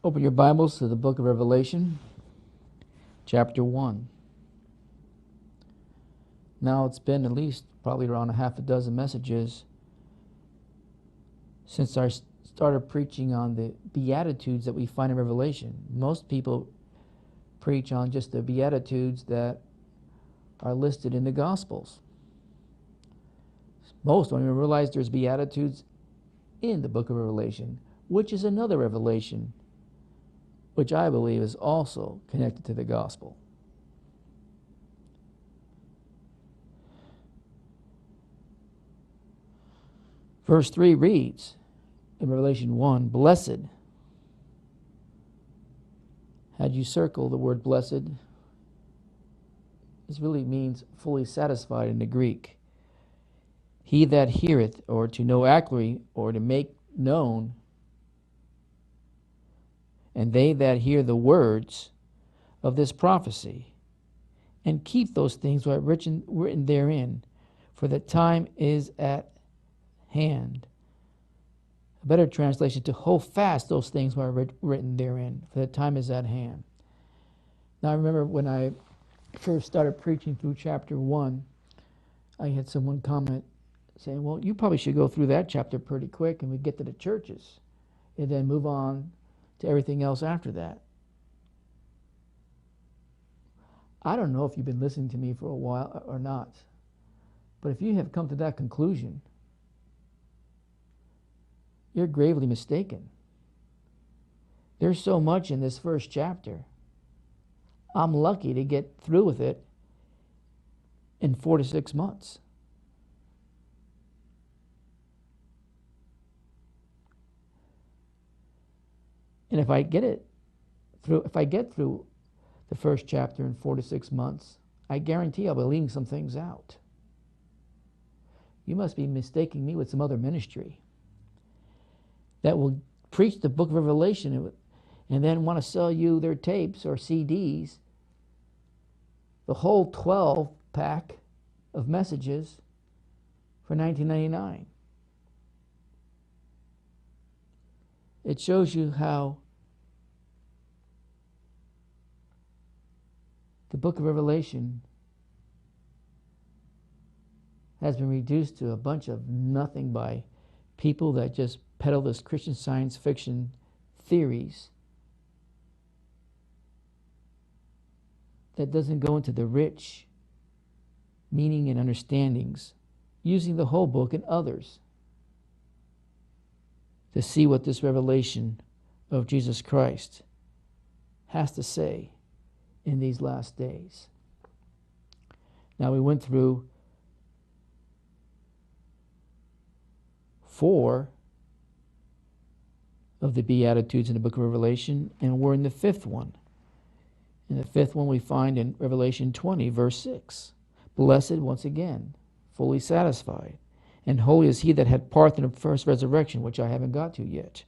Open your Bibles to the book of Revelation, chapter 1. Now it's been at least probably around a half a dozen messages since I started preaching on the Beatitudes that we find in Revelation. Most people preach on just the Beatitudes that are listed in the Gospels. Most don't even realize there's Beatitudes in the book of Revelation, which is another revelation, which I believe is also connected to the gospel. Verse 3 reads in Revelation 1, "Blessed." Had you circle the word blessed, this really means fully satisfied in the Greek. "He that heareth," or to know accurately, or to make known, "and they that hear the words of this prophecy, and keep those things that are written therein, for the time is at hand." A better translation, to hold fast those things that are written therein, for the time is at hand. Now I remember when I first started preaching through chapter 1, I had someone comment saying, "Well, you probably should go through that chapter pretty quick and we get to the churches and then move on to everything else after that." I don't know if you've been listening to me for a while or not, but if you have come to that conclusion, you're gravely mistaken. There's so much in this first chapter. I'm lucky to get through with it in 4 to 6 months. And if I get through the first chapter in 4 to 6 months, I guarantee I'll be leaving some things out. You must be mistaking me with some other ministry that will preach the book of Revelation and then want to sell you their tapes or CDs, the whole 12-pack of messages for $19.99. It shows you how the book of Revelation has been reduced to a bunch of nothing by people that just peddle this Christian science fiction theories that doesn't go into the rich meaning and understandings, using the whole book and others to see what this revelation of Jesus Christ has to say in these last days. Now we went through 4 of the Beatitudes in the book of Revelation, and we're in the 5th one. In the 5th one we find in Revelation 20, verse 6. "Blessed," once again, fully satisfied, "and holy is he that had part in the first resurrection," which I haven't got to yet.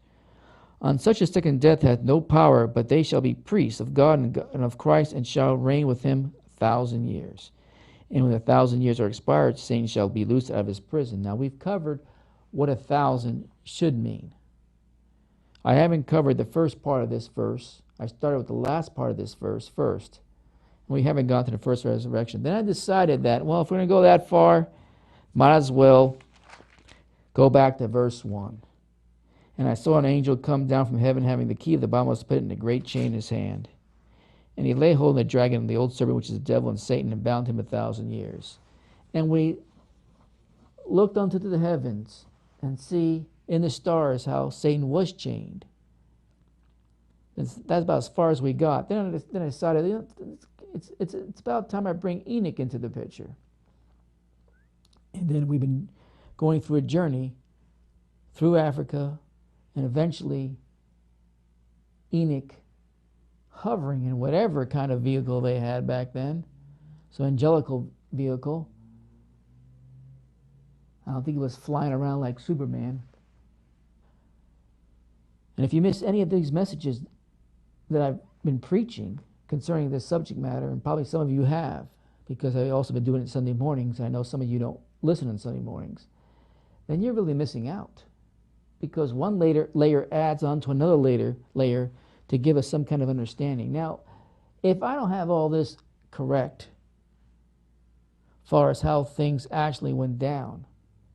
"On such a second death hath no power, but they shall be priests of God and of Christ, and shall reign with him 1,000 years. And when 1,000 years are expired, Satan shall be loosed out of his prison." Now we've covered what 1,000 should mean. I haven't covered the first part of this verse. I started with the last part of this verse first. We haven't gone to the first resurrection. Then I decided that, well, if we're going to go that far, might as well go back to verse 1. "And I saw an angel come down from heaven, having the key of the bottomless pit and a great chain in his hand. And he laid hold of the dragon and the old serpent, which is the devil and Satan, and bound him 1,000 years. And we looked unto the heavens and see in the stars how Satan was chained. That's about as far as we got. Then I decided, it's about time I bring Enoch into the picture. And then we've been going through a journey through Africa, and eventually Enoch hovering in whatever kind of vehicle they had back then. So angelical vehicle. I don't think he was flying around like Superman. And if you miss any of these messages that I've been preaching concerning this subject matter, and probably some of you have, because I've also been doing it Sunday mornings, I know some of you don't listen on Sunday mornings, then you're really missing out. Because one layer adds on to another layer to give us some kind of understanding. Now, if I don't have all this correct, as far as how things actually went down,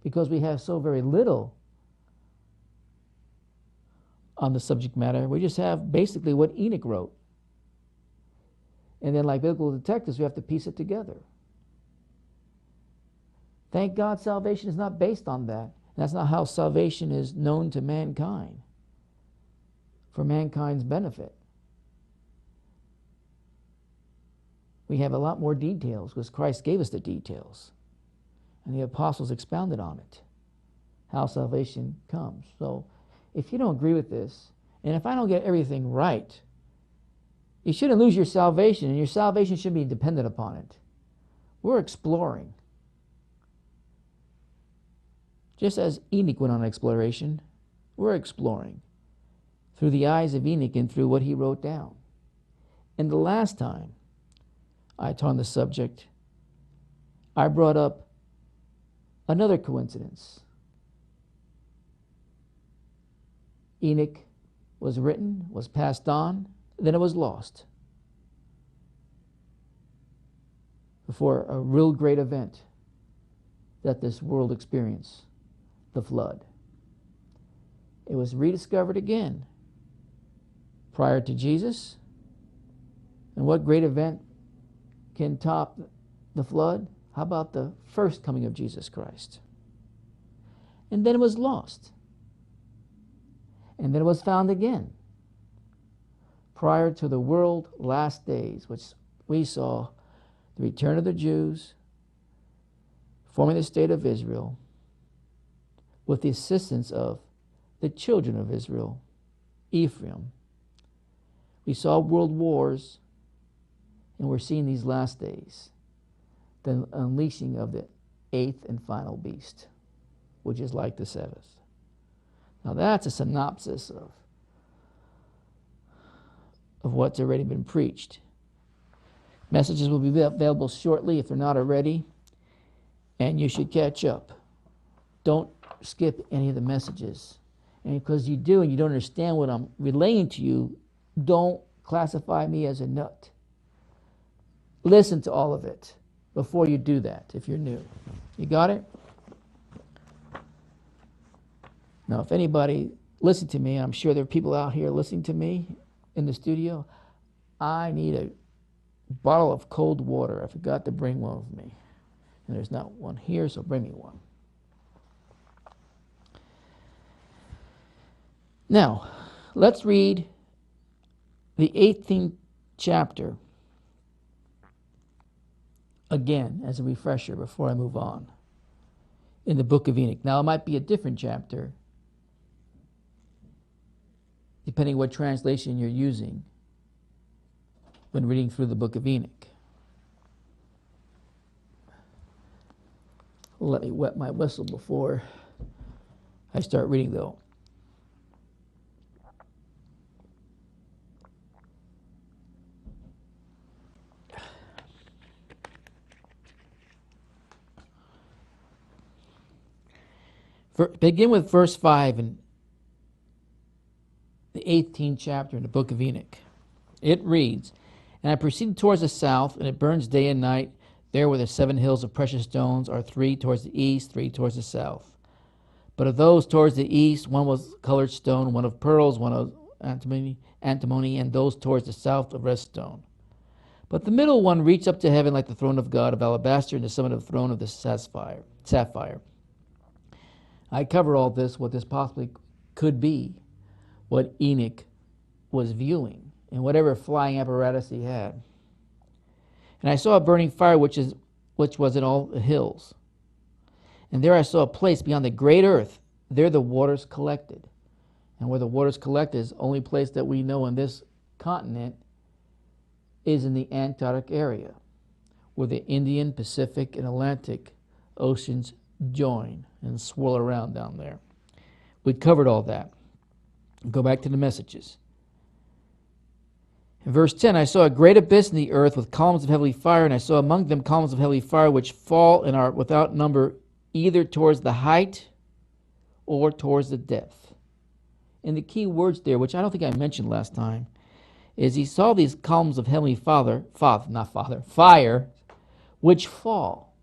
because we have so very little on the subject matter, we just have basically what Enoch wrote. And then, like biblical detectives, we have to piece it together. Thank God salvation is not based on that. That's not how salvation is known to mankind, for mankind's benefit. We have a lot more details because Christ gave us the details. And the apostles expounded on it, how salvation comes. So if you don't agree with this, and if I don't get everything right, you shouldn't lose your salvation, and your salvation should be dependent upon it. We're exploring. Just as Enoch went on exploration, we're exploring through the eyes of Enoch and through what he wrote down. And the last time I taught on the subject, I brought up another coincidence. Enoch was written, was passed on, then it was lost before a real great event that this world experienced, the flood. It was rediscovered again prior to Jesus. And what great event can top the flood? How about the first coming of Jesus Christ? And then it was lost. And then it was found again prior to the world last days, which we saw the return of the Jews forming the state of Israel with the assistance of the children of Israel, Ephraim. We saw world wars, and we're seeing these last days, the unleashing of the eighth and final beast, which is like the seventh. Now that's a synopsis of what's already been preached. Messages will be available shortly if they're not already, and you should catch up. Don't skip any of the messages. And because you do and you don't understand what I'm relaying to you, don't classify me as a nut. Listen to all of it before you do that if you're new. You got it? Now, if anybody listen to me, I'm sure there are people out here listening to me in the studio, I need a bottle of cold water. I forgot to bring one with me. And there's not one here, so bring me one. Now, let's read the 18th chapter again as a refresher before I move on in the book of Enoch. Now, it might be a different chapter depending what translation you're using when reading through the book of Enoch. Let me wet my whistle before I start reading, though. Begin with verse 5 in the 18th chapter in the book of Enoch. It reads, "And I proceeded towards the south, and it burns day and night. There were the 7 hills of precious stones, are 3 towards the east, 3 towards the south. But of those towards the east, one was colored stone, one of pearls, one of antimony, and those towards the south of red stone. But the middle one reached up to heaven like the throne of God of alabaster, and the summit of the throne of the sapphire." I cover all this, what this possibly could be, what Enoch was viewing, and whatever flying apparatus he had. "And I saw a burning fire which was in all the hills. And there I saw a place beyond the great earth. There the waters collected." And where the waters collected is the only place that we know in this continent is in the Antarctic area, where the Indian, Pacific, and Atlantic oceans join and swirl around down there. We covered all that. Go back to the messages. In verse 10, "I saw a great abyss in the earth with columns of heavenly fire, and I saw among them columns of heavenly fire which fall and are without number, either towards the height or towards the depth." And the key words there, which I don't think I mentioned last time, is he saw these columns of heavenly fire, which fall.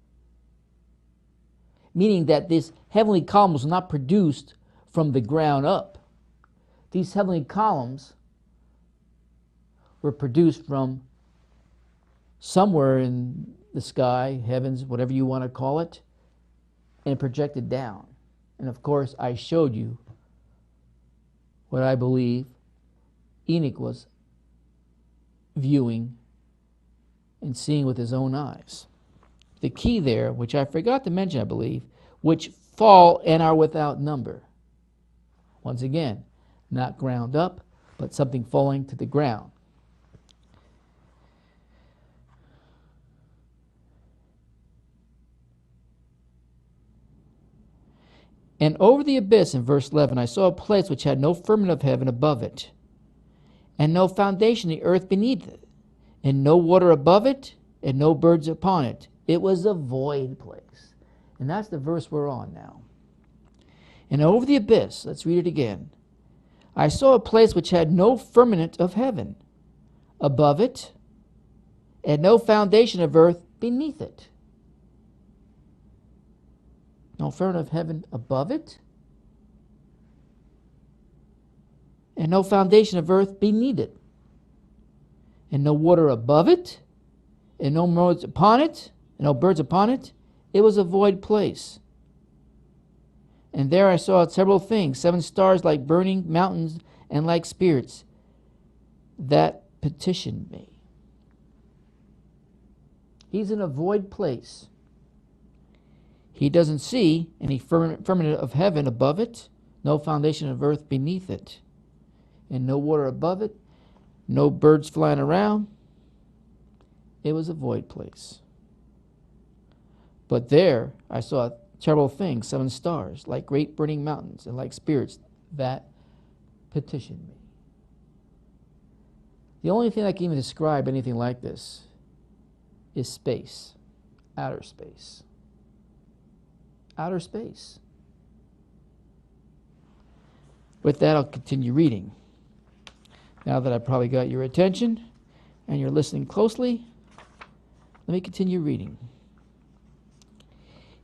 Meaning that this heavenly column was not produced from the ground up. These heavenly columns were produced from somewhere in the sky, heavens, whatever you want to call it, and projected down. And of course, I showed you what I believe Enoch was viewing and seeing with his own eyes. The key there, which I forgot to mention, I believe, which fall and are without number. Once again, not ground up, but something falling to the ground. And over the abyss, in verse 11, I saw a place which had no firmament of heaven above it, and no foundation of the earth beneath it, and no water above it, and no birds upon it. It was a void place. And that's the verse we're on now. And over the abyss, let's read it again. I saw a place which had no firmament of heaven above it, and no foundation of earth beneath it. No firmament of heaven above it, and no foundation of earth beneath it, and no water above it, and no birds upon it, and no birds upon it. It was a void place. And there I saw several things, 7 stars like burning mountains, and like spirits that petitioned me. He's in a void place. He doesn't see any firmament of heaven above it, no foundation of earth beneath it, and no water above it, no birds flying around. It was a void place. But there I saw terrible things, 7 stars, like great burning mountains, and like spirits that petitioned me. The only thing I can even describe anything like this is space, outer space. Outer space. With that, I'll continue reading. Now that I've probably got your attention and you're listening closely, let me continue reading.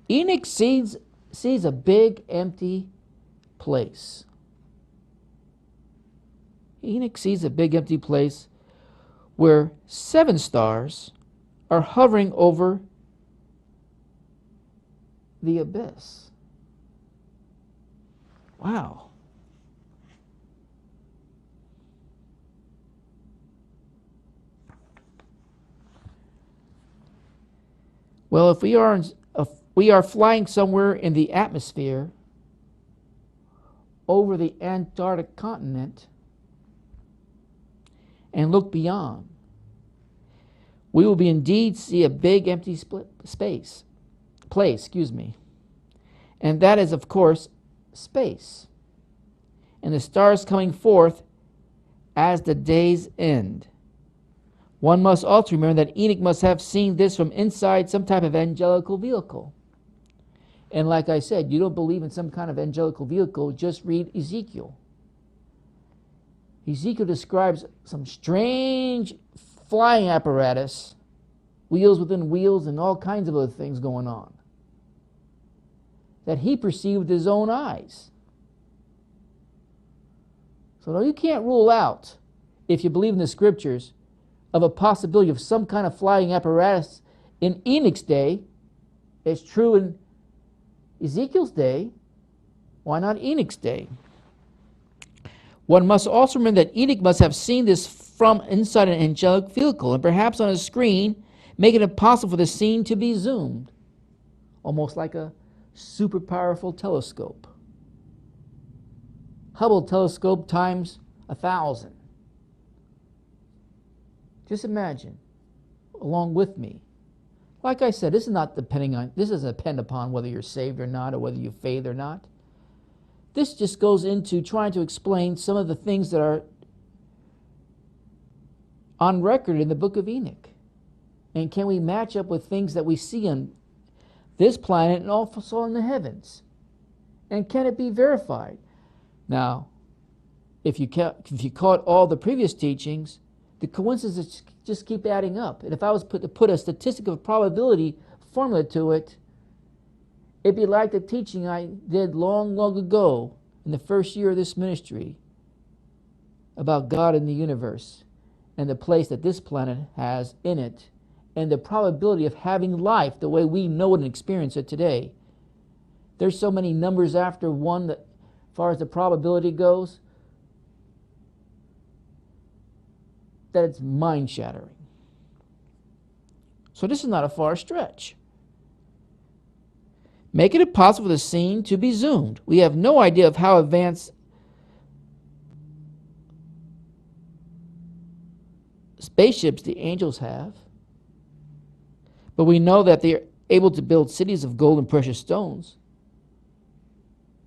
Enoch sees a big empty place. Enoch sees a big empty place where 7 stars are hovering over the abyss. Wow. Well, if we are flying somewhere in the atmosphere over the Antarctic continent and look beyond, we will be indeed see a big empty place, and that is, of course, space, and the stars coming forth as the days end. One must also remember that Enoch must have seen this from inside some type of angelical vehicle. And like I said, you don't believe in some kind of angelical vehicle, just read Ezekiel. Ezekiel describes some strange flying apparatus, wheels within wheels, and all kinds of other things going on that he perceived with his own eyes. So no, you can't rule out, if you believe in the scriptures, of a possibility of some kind of flying apparatus in Enoch's day. It's true in Ezekiel's day. Why not Enoch's day? One must also remember that Enoch must have seen this from inside an angelic vehicle, and perhaps on a screen, making it possible for the scene to be zoomed, almost like a super powerful telescope. Hubble telescope times 1,000. Just imagine, along with me. Like I said, this doesn't depend upon whether you're saved or not, or whether you've faith or not. This just goes into trying to explain some of the things that are on record in the book of Enoch. And can we match up with things that we see on this planet and also in the heavens? And can it be verified? Now, if you caught all the previous teachings, the coincidences just keep adding up. And if I was to put a statistical probability formula to it, it'd be like the teaching I did long, long ago in the first year of this ministry about God and the universe and the place that this planet has in it and the probability of having life the way we know it and experience it today. There's so many numbers after one that, as far as the probability goes, that it's mind-shattering. So this is not a far stretch. Making it possible for the scene to be zoomed. We have no idea of how advanced spaceships the angels have, but we know that they are able to build cities of gold and precious stones,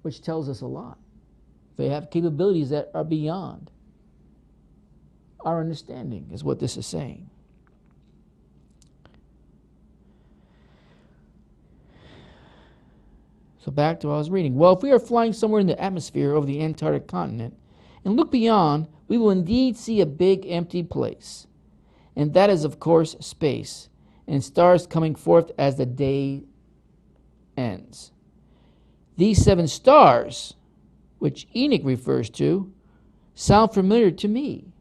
which tells us a lot. They have capabilities that are beyond our understanding, is what this is saying. So back to what I was reading. Well, if we are flying somewhere in the atmosphere over the Antarctic continent and look beyond, we will indeed see a big empty place. And that is, of course, space and stars coming forth as the day ends. These 7 stars, which Enoch refers to, sound familiar to me.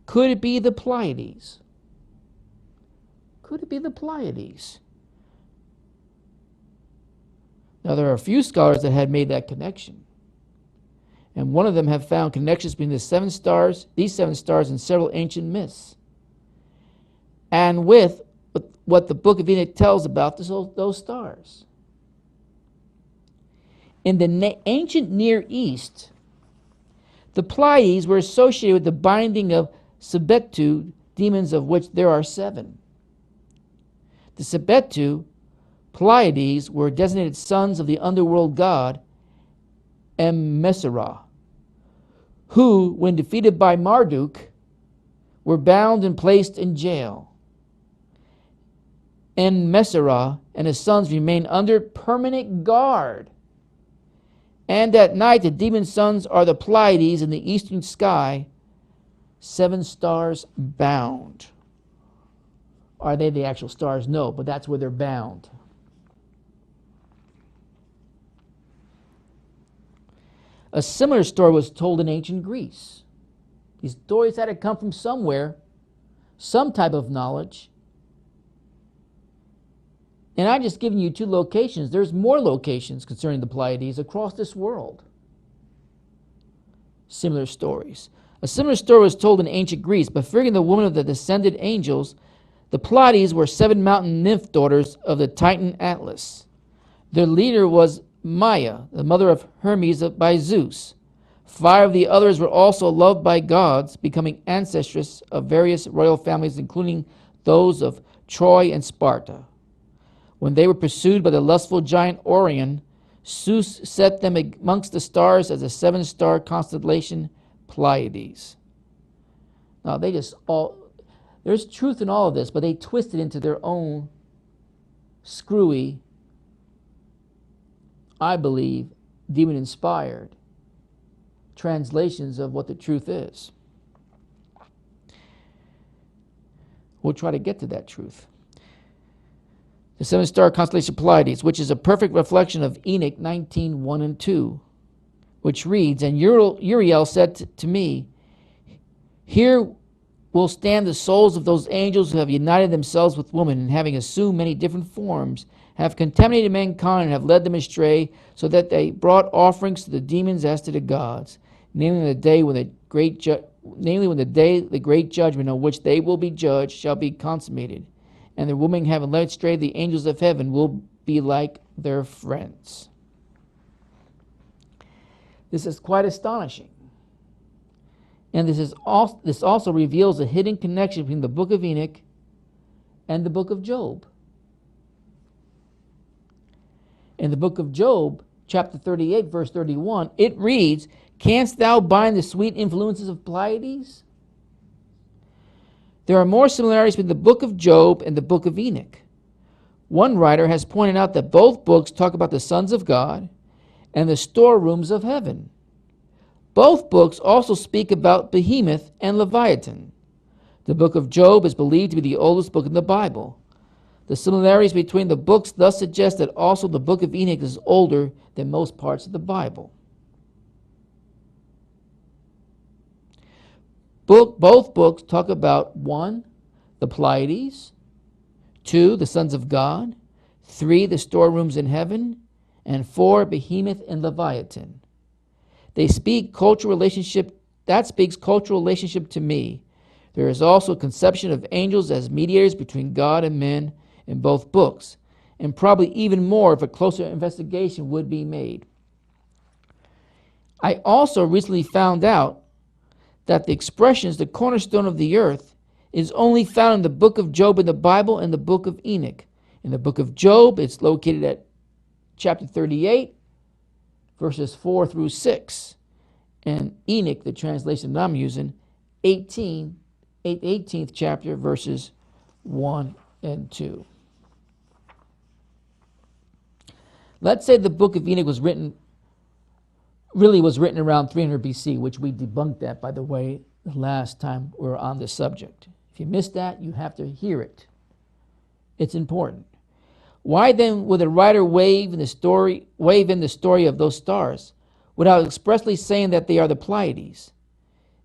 Could it be the Pleiades? Could it be the Pleiades? Now, there are a few scholars that had made that connection. And one of them have found connections between these 7 stars, and several ancient myths. And with what the book of Enoch tells about those stars. In the ancient Near East, the Pleiades were associated with the binding of Sabbath demons, of which there are 7. The Sabbath Pleiades were designated sons of the underworld god Messerah, who, when defeated by Marduk, were bound and placed in jail. Messerah and his sons remain under permanent guard. And at night the demon sons are the Pleiades in the eastern sky, 7 stars bound. Are they the actual stars? No, but that's where they're bound. A similar story was told in ancient Greece. These stories had to come from somewhere, some type of knowledge. And I'm just giving you 2 locations. There's more locations concerning the Pleiades across this world. Similar stories. A similar story was told in ancient Greece, but figuring the woman of the descended angels, the Pleiades were 7 mountain nymph daughters of the Titan Atlas. Their leader was Maia, the mother of Hermes by Zeus. 5 of the others were also loved by gods, becoming ancestress of various royal families, including those of Troy and Sparta. When they were pursued by the lustful giant Orion, Zeus set them amongst the stars as a 7-star constellation, Pleiades. Now, there's truth in all of this, but they twist it into their own screwy, I believe, demon-inspired translations of what the truth is. We'll try to get to that truth. The 7-star constellation Pleiades, which is a perfect reflection of Enoch 19:1 and 2, which reads, "And Uriel said to me, Here will stand the souls of those angels who have united themselves with woman, and having assumed many different forms, have contaminated mankind and have led them astray, so that they brought offerings to the demons as to the gods, namely the day when the great judgment on which they will be judged shall be consummated. And the women having led astray the angels of heaven will be like their friends." This is quite astonishing. And this also reveals a hidden connection between the book of Enoch and the book of Job. In the book of Job, chapter 38, verse 31, it reads, "Canst thou bind the sweet influences of Pleiades?" There are more similarities between the book of Job and the book of Enoch. One writer has pointed out that both books talk about the sons of God and the storerooms of heaven. Both books also speak about Behemoth and Leviathan. The book of Job is believed to be the oldest book in the Bible. The similarities between the books thus suggest that also the book of Enoch is older than most parts of the Bible. Both books talk about 1, the Pleiades, 2, the sons of God, 3, the storerooms in heaven, and 4, Behemoth and Leviathan. They speak cultural relationship. That speaks cultural relationship to me. There is also a conception of angels as mediators between God and men in both books, and probably even more if a closer investigation would be made. I also recently found out that the expressions, the cornerstone of the earth, is only found in the book of Job in the Bible and the book of Enoch. In the book of Job, it's located at chapter 38, verses 4 through 6. And Enoch, the translation that I'm using, 18th chapter, verses 1 and 2. Let's say the book of Enoch was written around 300 BC, which we debunked that, by the way, the last time we were on this subject. If you missed that, you have to hear it. It's important. Why then would the writer wave in the story of those stars without expressly saying that they are the Pleiades?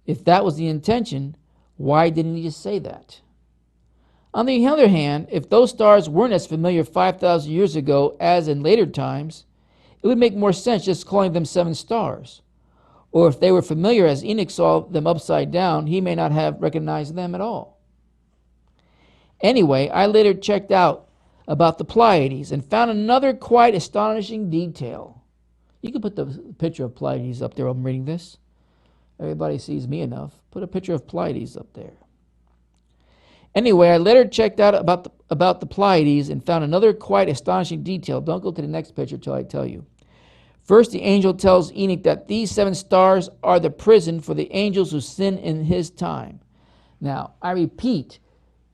If that was the intention, why didn't he just say that? On the other hand, if those stars weren't as familiar 5,000 years ago as in later times, it would make more sense just calling them 7 stars. Or if they were familiar as Enoch saw them upside down, he may not have recognized them at all. Anyway, I later checked out about the Pleiades and found another quite astonishing detail. You can put the picture of Pleiades up there while I'm reading this. Everybody sees me enough. Put a picture of Pleiades up there. Anyway, I later checked out about the Pleiades and found another quite astonishing detail. Don't go to the next picture till I tell you. First, the angel tells Enoch that these 7 stars are the prison for the angels who sin in his time. Now, I repeat,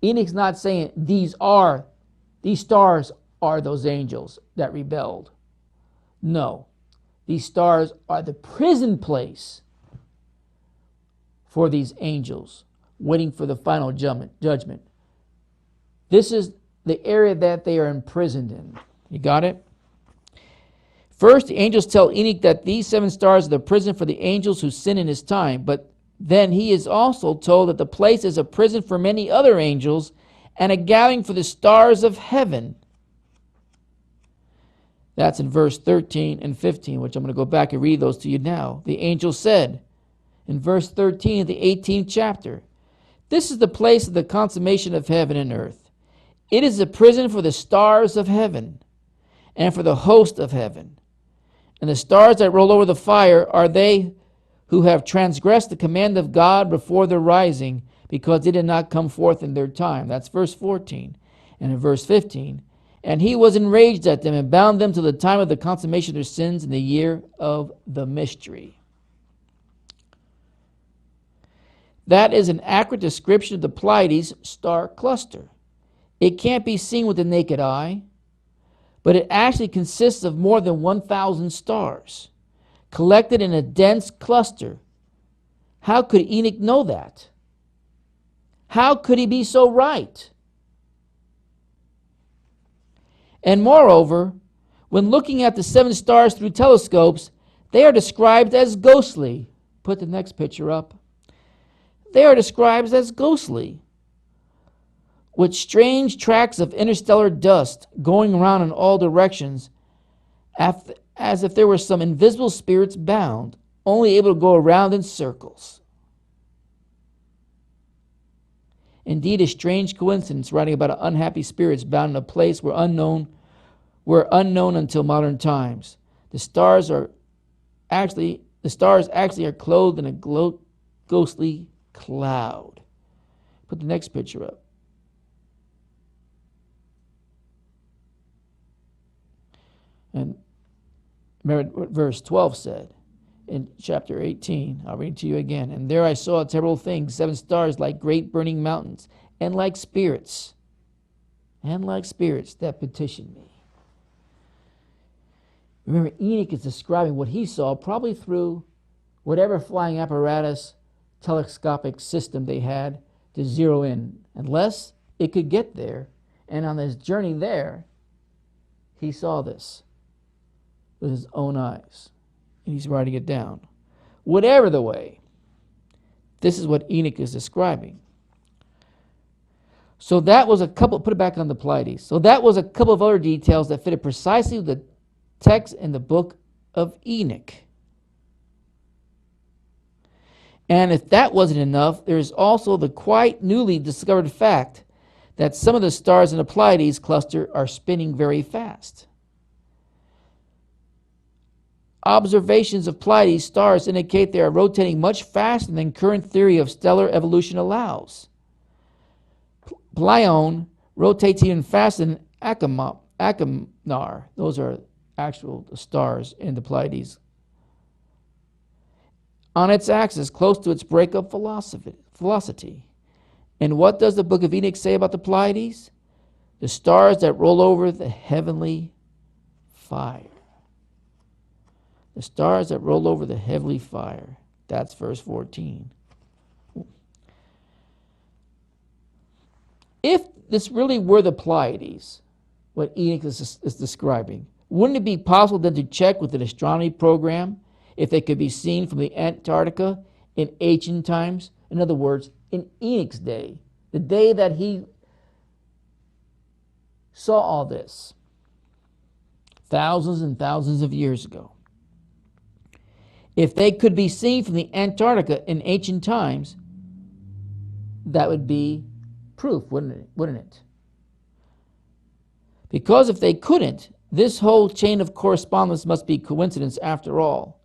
Enoch's not saying these stars are those angels that rebelled. No, these stars are the prison place for these angels waiting for the final judgment. This is the area that they are imprisoned in. You got it? First, the angels tell Enoch that these 7 stars are the prison for the angels who sin in his time, but then he is also told that the place is a prison for many other angels and a gathering for the stars of heaven. That's in verse 13 and 15, which I'm going to go back and read those to you now. The angel said in verse 13 of the 18th chapter, "This is the place of the consummation of heaven and earth. It is a prison for the stars of heaven and for the host of heaven. And the stars that roll over the fire are they who have transgressed the command of God before their rising, because they did not come forth in their time." That's verse 14. And in verse 15, "And he was enraged at them and bound them till the time of the consummation of their sins in the year of the mystery." That is an accurate description of the Pleiades star cluster. It can't be seen with the naked eye, but it actually consists of more than 1,000 stars, collected in a dense cluster. How could Enoch know that? How could he be so right? And moreover, when looking at the 7 stars through telescopes, they are described as ghostly. Put the next picture up. They are described as ghostly, with strange tracks of interstellar dust going around in all directions, as if there were some invisible spirits bound, only able to go around in circles. Indeed, a strange coincidence writing about unhappy spirits bound in a place were unknown until modern times. The stars actually are clothed in a ghostly cloud. Put the next picture up. And remember what verse 12 said in chapter 18. I'll read it to you again. "And there I saw terrible things, 7 stars like great burning mountains, and like spirits that petitioned me." Remember, Enoch is describing what he saw probably through whatever flying apparatus, telescopic system they had to zero in, unless it could get there. And on his journey there, he saw this with his own eyes. And he's writing it down. Whatever the way, this is what Enoch is describing. So that was a couple, put it back on the Pleiades. So that was a couple of other details that fitted precisely with the text in the book of Enoch. And if that wasn't enough, there is also the quite newly discovered fact that some of the stars in the Pleiades cluster are spinning very fast. Observations of Pleiades stars indicate they are rotating much faster than current theory of stellar evolution allows. Pleione rotates even faster than Achernar. Those are actual stars in the Pleiades. On its axis, close to its breakup velocity. And what does the book of Enoch say about the Pleiades? The stars that roll over the heavenly fire. The stars that roll over the heavenly fire. That's verse 14. If this really were the Pleiades, what Enoch is describing, wouldn't it be possible then to check with an astronomy program if they could be seen from the Antarctica in ancient times? In other words, in Enoch's day, the day that he saw all this, thousands and thousands of years ago. If they could be seen from the Antarctica in ancient times, that would be proof, wouldn't it? Because if they couldn't, this whole chain of correspondence must be coincidence after all.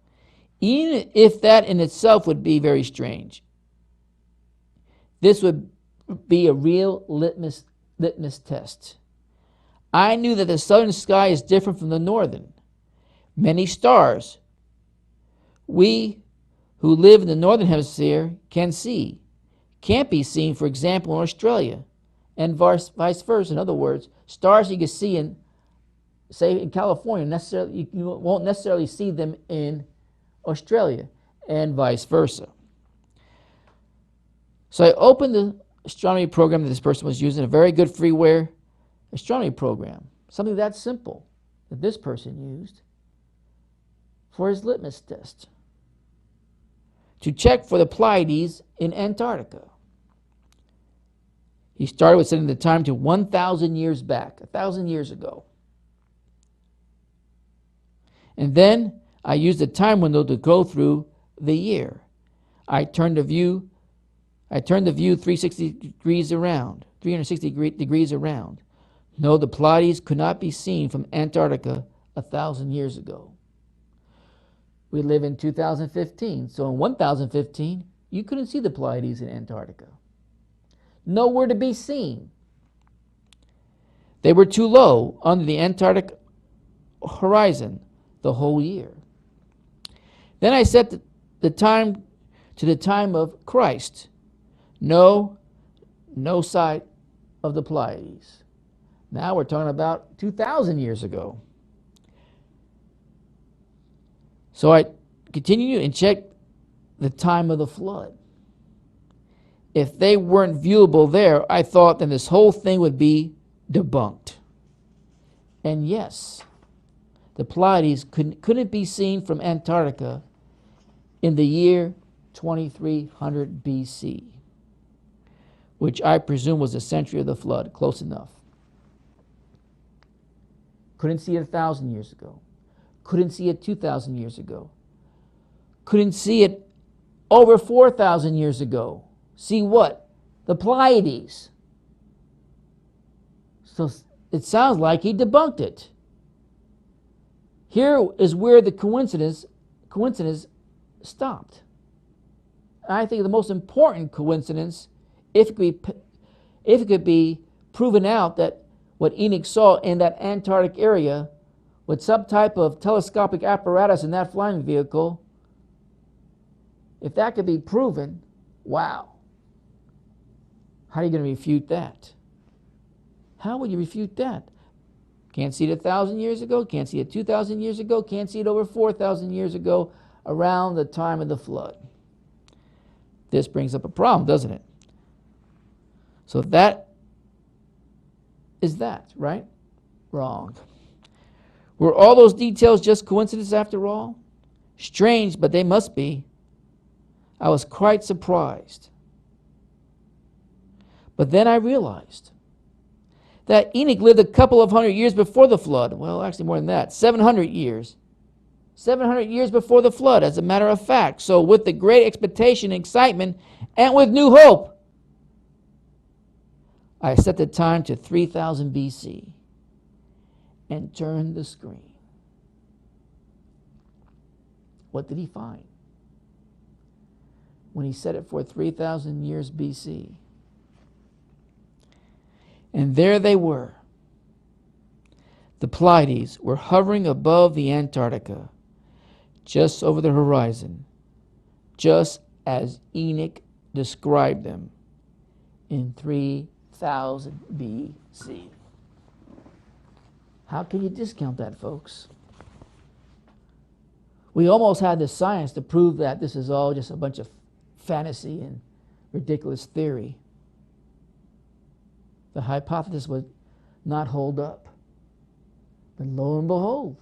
Even if that in itself would be very strange. This would be a real litmus test. I knew that the southern sky is different from the northern. Many stars we who live in the northern hemisphere can see, can't be seen, for example, in Australia, and vice versa. In other words, stars you can see in, say, in California, you won't necessarily see them in Australia, and vice versa. So I opened the astronomy program that this person was using, a very good freeware astronomy program, something that simple that this person used for his litmus test to check for the Pleiades in Antarctica. He started with setting the time to 1,000 years back, 1,000 years ago. And then I used a time window to go through the year. I turned the view 360 degrees around, 360 degrees around. No, the Pleiades could not be seen from Antarctica 1,000 years ago. We live in 2015, so in 1015, you couldn't see the Pleiades in Antarctica. Nowhere to be seen. They were too low under the Antarctic horizon the whole year. Then I set the time to the time of Christ. No sight of the Pleiades. Now we're talking about 2,000 years ago. So I continued and checked the time of the flood. If they weren't viewable there, I thought then this whole thing would be debunked. And yes, the Pleiades couldn't be seen from Antarctica in the year 2300 BC, which I presume was the century of the flood, close enough. Couldn't see it 1,000 years ago. Couldn't see it 2,000 years ago. Couldn't see it over 4,000 years ago. See what? The Pleiades. So it sounds like he debunked it. Here is where the coincidence stopped. I think the most important coincidence, if it could be proven out that what Enoch saw in that Antarctic area with some type of telescopic apparatus in that flying vehicle, if that could be proven, wow. How are you going to refute that? How would you refute that? Can't see it 1,000 years ago, can't see it 2,000 years ago, can't see it over 4,000 years ago. around the time of the flood. This brings up a problem, doesn't it? So that is that, right? Wrong. Were all those details just coincidence after all? Strange, but they must be. I was quite surprised. But then I realized that Enoch lived a couple of hundred years before the flood. Well, actually more than that, 700 years. 700 years before the flood, as a matter of fact. So with the great expectation and excitement, and with new hope, I set the time to 3000 BC and turned the screen. What did he find when he set it for 3,000 years BC? And there they were. The Pleiades were hovering above the Antarctica, just over the horizon, just as Enoch described them in 3000 BC. How can you discount that, folks? We almost had the science to prove that this is all just a bunch of fantasy and ridiculous theory. The hypothesis would not hold up. But lo and behold,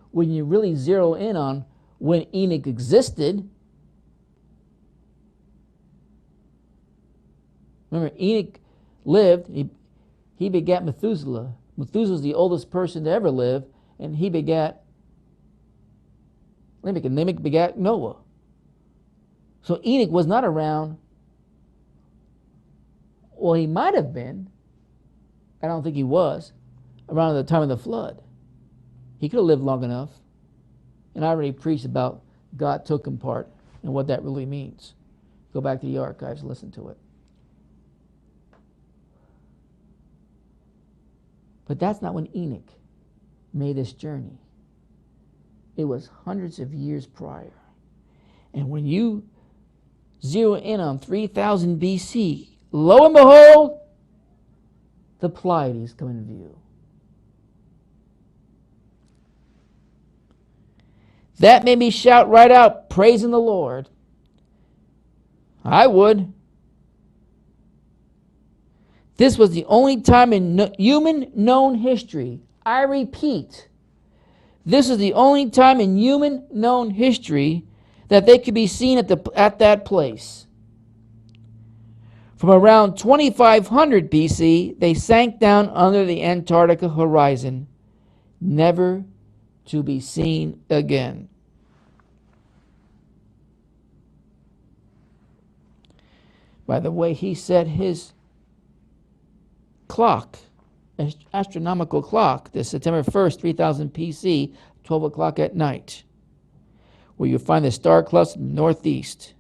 when you really zero in on when Enoch existed, remember, Enoch lived, he begat Methuselah. Methuselah's the oldest person to ever live, and he begat Lamech, and Lamech begat Noah. So Enoch was not around. Well, he might have been. I don't think he was around the time of the flood. He could have lived long enough. And I already preached about God took him part and what that really means. Go back to the archives, listen to it. But that's not when Enoch made this journey. It was hundreds of years prior. And when you zero in on 3000 BC, lo and behold, the Pleiades come in view. That made me shout right out, praising the Lord. I would. This was the only time in human known history, I repeat, this is the only time in human known history that they could be seen at that place. From around 2500 BC, they sank down under the Antarctica horizon, never to be seen again. By the way, he set his clock, astronomical clock, this September 1st, 3000 BC, 12 o'clock at night, where you find the star cluster in the northeast.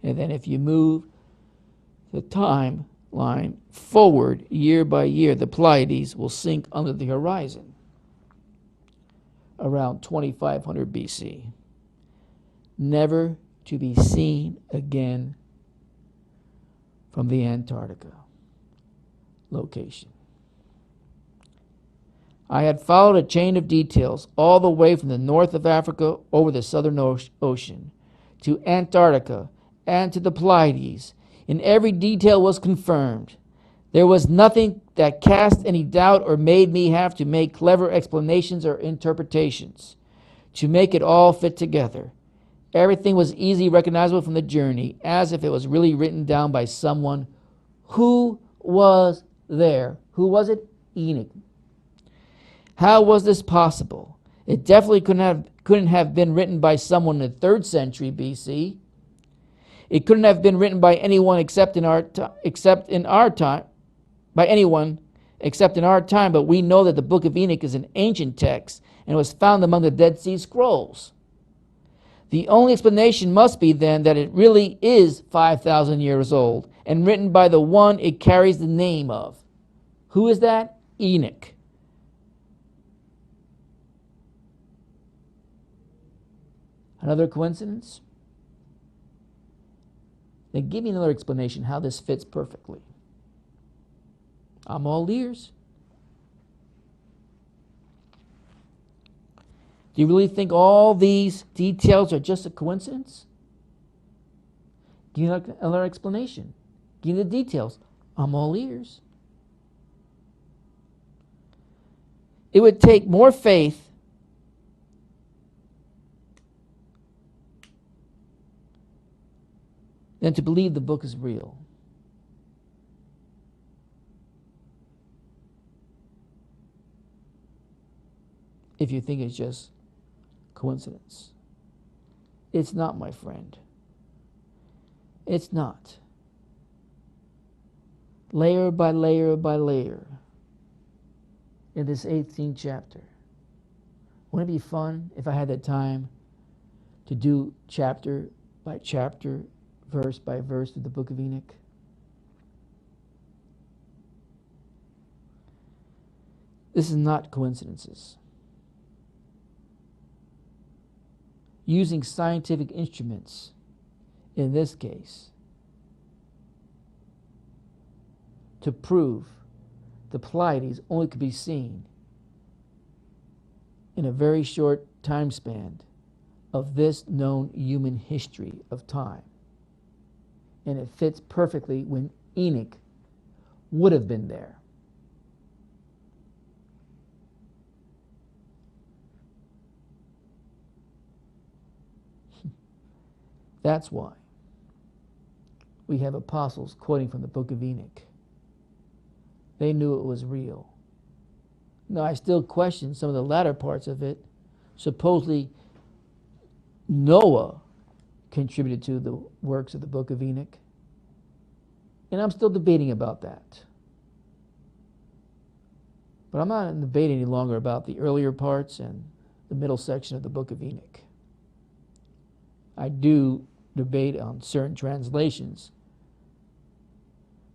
And then if you move the timeline forward year by year, the Pleiades will sink under the horizon around 2500 BC, never to be seen again from the Antarctica location. I had followed a chain of details all the way from the north of Africa over the Southern Ocean to Antarctica and to the Pleiades, and every detail was confirmed. There was nothing that cast any doubt or made me have to make clever explanations or interpretations to make it all fit together. Everything was easily recognizable from the journey, as if it was really written down by someone who was there. Who was it? Enoch. How was this possible? It definitely couldn't have been written by someone in the 3rd century BC. It couldn't have been written by anyone except in our time. But we know that the book of Enoch is an ancient text and was found among the Dead Sea Scrolls. The only explanation must be then that it really is 5,000 years old and written by the one it carries the name of. Who is that? Enoch. Another coincidence? Then give me another explanation how this fits perfectly. I'm all ears. Do you really think all these details are just a coincidence? Give me another explanation. Give me the details. I'm all ears. It would take more faith than to believe the book is real. If you think it's just coincidence. It's not, my friend. It's not. Layer by layer by layer in this 18th chapter. Wouldn't it be fun if I had the time to do chapter by chapter, verse by verse through the book of Enoch? This is not coincidences. Using scientific instruments, in this case, to prove the Pleiades only could be seen in a very short time span of this known human history of time. And it fits perfectly when Enoch would have been there. That's why we have apostles quoting from the book of Enoch. They knew it was real. Now, I still question some of the latter parts of it. Supposedly, Noah contributed to the works of the book of Enoch. And I'm still debating about that. But I'm not debating any longer about the earlier parts and the middle section of the book of Enoch. I do debate on certain translations.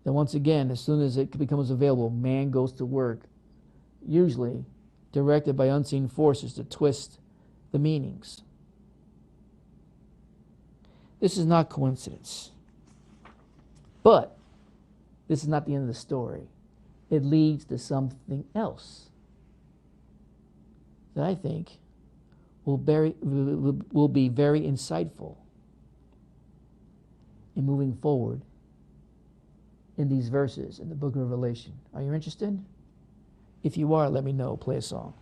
Then once again, as soon as it becomes available, man goes to work, usually directed by unseen forces to twist the meanings. This is not coincidence. But this is not the end of the story. It leads to something else that I think will be very insightful in moving forward in these verses in the book of Revelation. Are you interested? If you are, let me know. Play a song.